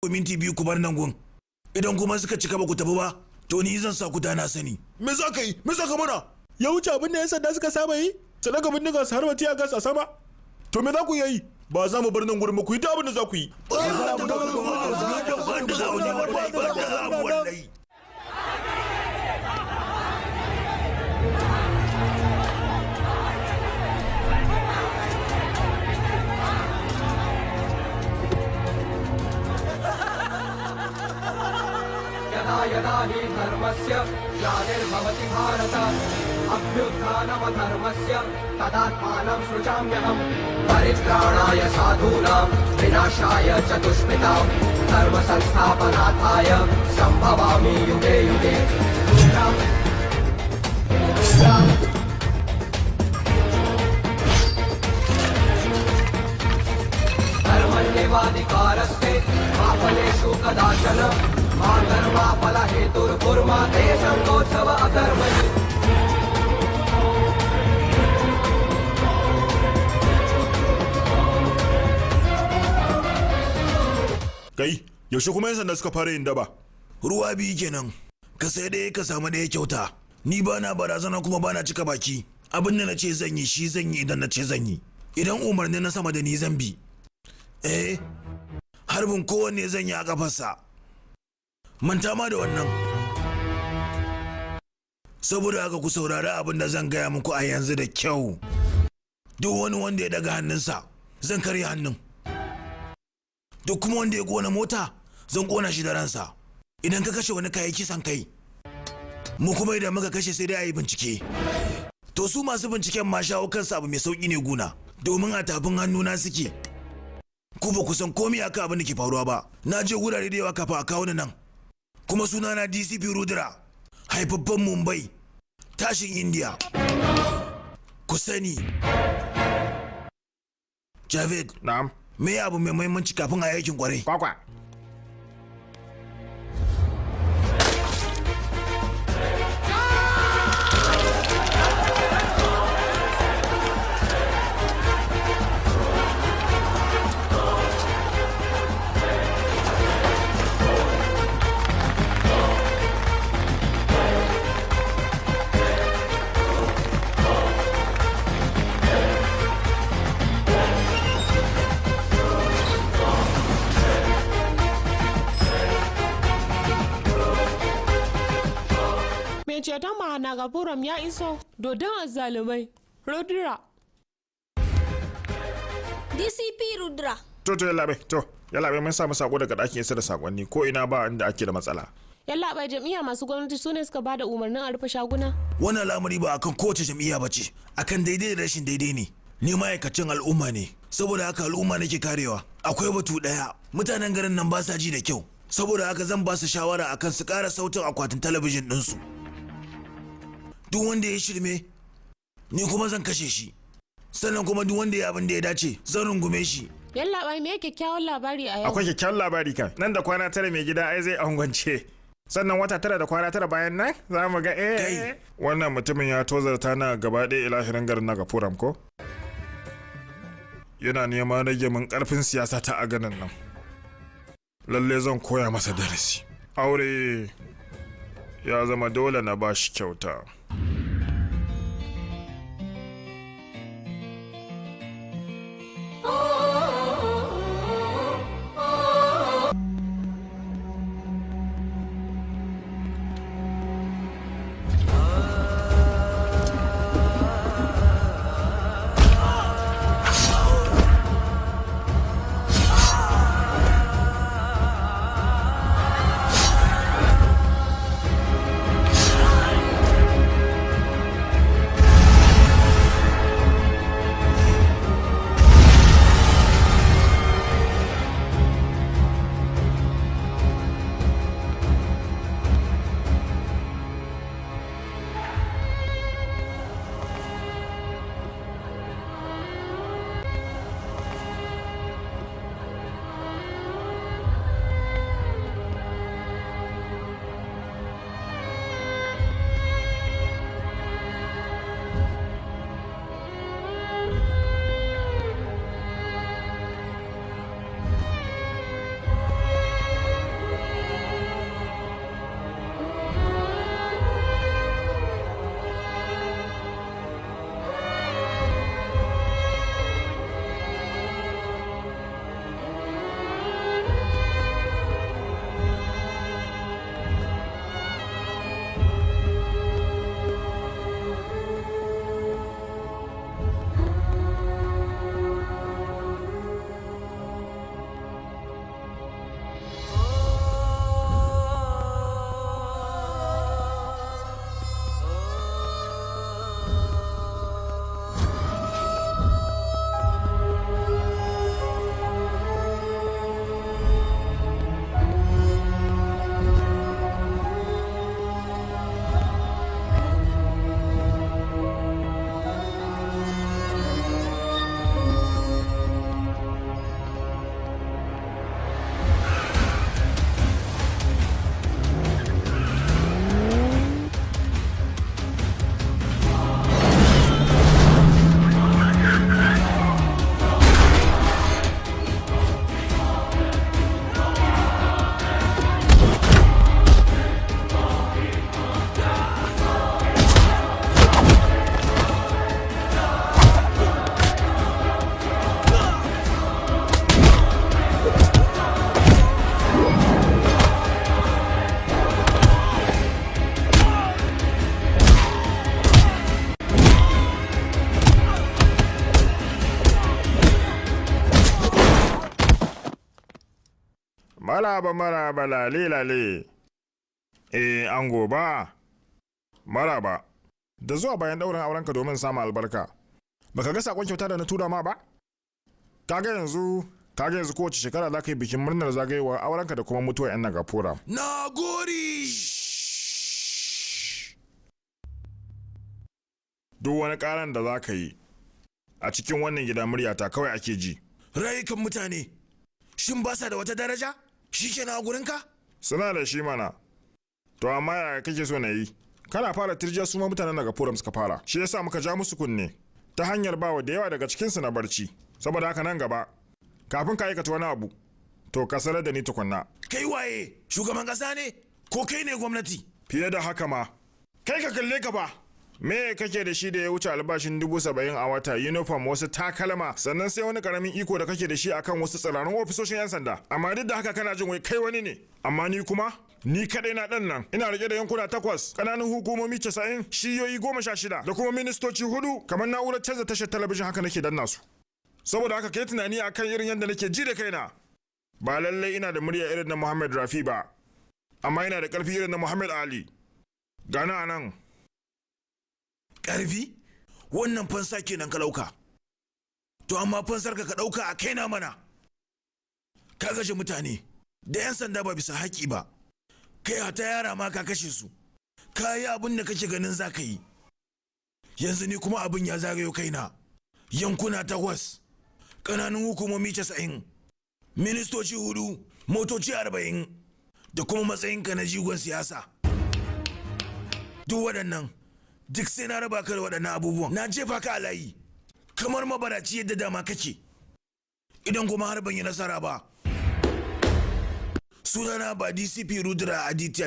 minti biyu ku bar nan gun. Idan kuma suka cika ba ku tafi ba, to ni zan sa ku dana sani. Me za ka yi? Me za ka mana? Ya wuce abin da 'yan sanda suka saba yi? Su daga bindiga su harba tiya gas a sama? To me za ku yi? Ba za mu bar nan gurin ba, ku yi ta abin da za ku yi. यदा हि धर्मस्य ग्लानिर्भवति भारत अभ्युत्थानमधर्मस्य तदात्मानं सृजाम्यहम् परित्राणाय साधूनां विनाशाय च दुष्कृतां धर्मसंस्थापनार्थाय सम्भवामि युगे युगे धर्मन्येवाधिकारस्ते मा फलेषु कदाचन मा कर्मा फलहेतुर्कुर्मा ते संगोत्सव अकर्मणि Kai, yaushe kuma 'yan sanda suka fara yin daba? Ruwa biyu kenan, ka sai ɗaya ka samu ɗaya kyauta. Ni ba na barazana kuma ba na cika baki. Abin da na ce zan yi shi zan yi idan na ce zan yi. Idan umarni na sama da ni zan bi. Harbin kowanne zan yi a kafarsa. Manta ma da wannan. Saboda haka ku saurari abin da zan gaya muku a yanzu da kyau. Duk wani wanda ya daga hannunsa, zan karya hannun. Duk kuma wanda ya kona mota, zan kona shi da ransa. Idan ka kashe wani kayi kisan kai, mu kuma idan muka kashe sai dai a yi bincike. To su masu binciken ma shawo kansa abu mai sauƙi ne guna, domin a tafin hannuna suke. Ku ba ku san komai akan abin da ke faruwa ba. Na je wurare da yawa kafin a kawo ni nan. Kuma sunana DCP Rudra, haifaffen Mumbai, tashin India. Ku sani. Javed. Na'am. Me abu mai muhimmanci kafin a yakin kwarai? Kwakwa. ceton Mahanagapuram ya iso dodon azzalumai. Rudra. DCP Rudra. To yallaɓe mun samu sako daga ɗakin isa da sakonni ko ina ba inda ake da matsala. Yallaɓai jam'iyya masu gwamnati su ne suka bada umarnin a rufe shaguna. Wannan al'amari ba akan kowace jam'iyya ba ce, akan daidai da rashin daidai ne. Ni ma'aikacin al'umma ne, saboda haka al'umma nake karewa. Akwai batu ɗaya, mutanen garin nan ba sa ji da kyau, saboda haka zan ba su shawara akan su ƙara sautin akwatin talabijin ɗinsu. Duk wanda ya shirme, ni kuma zan kashe shi. Sannan kuma duk wanda ya abin da ya dace, zan rungume shi. Yallaɓai me kyakkyawan labari a yau? Akwai kyakkyawan labari kan. Nan da kwana 9 mai gida ai zai angwance. Sannan wata 9 da kwana 9 bayan nan za mu ga wannan mutumin ya tozarta na gaba ɗaya ilahirin garin Nagapuram ko? Yana neman rage min ƙarfin siyasa ta a ganin nan. Lalle zan koya masa darasi. Aure ya zama dole na bashi kyauta. maraba lale. Ango ba. Maraba. Da zuwa bayan ɗaurin aurenka domin samun albarka. Baka ga sakon kyauta da na tura ma ba? Kaga yanzu kowace shekara za ka yi bikin murnar zagayewar aurenka da kuma mutuwar 'yan Nagapura. Na gori! Duk wani karan da za ka yi a cikin wannan gida muryata kawai ake ji. Rayukan mutane, shin ba sa da wata daraja? Shi ke na gurinka? Suna da shi mana. To amma yaya kake so na yi? Kana fara tirjiya su ma mutanen Nagapura suka fara. Shi yasa muka ja musu kunne ta hanyar bawa da yawa daga cikinsu na barci. Saboda haka nan gaba, kafin ka aikata wani abu, to ka sanar da ni tukunna. Kai waye? Shugaban kasa ne? Ko kai ne gwamnati? Fiye da haka ma. Kai ka kalle ka ba. Me kake da shi da ya wuce albashin 70,000 a wata, uniform, wasu takalma, sannan sai wani karamin iko da kake da shi akan wasu tsirarun ofisoshin 'yan sanda. Amma duk da haka kana jin wai kai wani ne. Amma ni kuma, ni kadai na dan nan. Ina rike da yankuna 8, kananan hukumomi 90, shiyoyi 16 da kuma ministoci 4, kamar na'urar canza tashar talabijin haka nake danna su. Saboda haka kai tunani akan irin yadda nake ji da kaina. Ba lallai ina da murya irin na Muhammad Rafi ba, amma ina da karfi irin na Muhammad Ali. Gana anan. Ƙarfi? Wannan fansa kenan ka ɗauka. To amma fansar ka ɗauka a kaina mana. Ka kashe mutane da 'yan sanda ba bisa haƙi ba. Kai hata yara ma ka kashe su. Ka yi abin da kake ganin za ka yi. Yanzu ni kuma abin ya zagayo kaina. Yankuna 8, ƙananan hukumomi 90, ministoci 4, motoci 40, da kuma matsayinka na jigon siyasa. Duk waɗannan duk sai na raba ka da waɗannan abubuwan. Na jefa ka a layi kamar mabaraci yadda dama kake. Idan kuma har ban yi nasara ba, sunana ba DCP Rudra Aditya.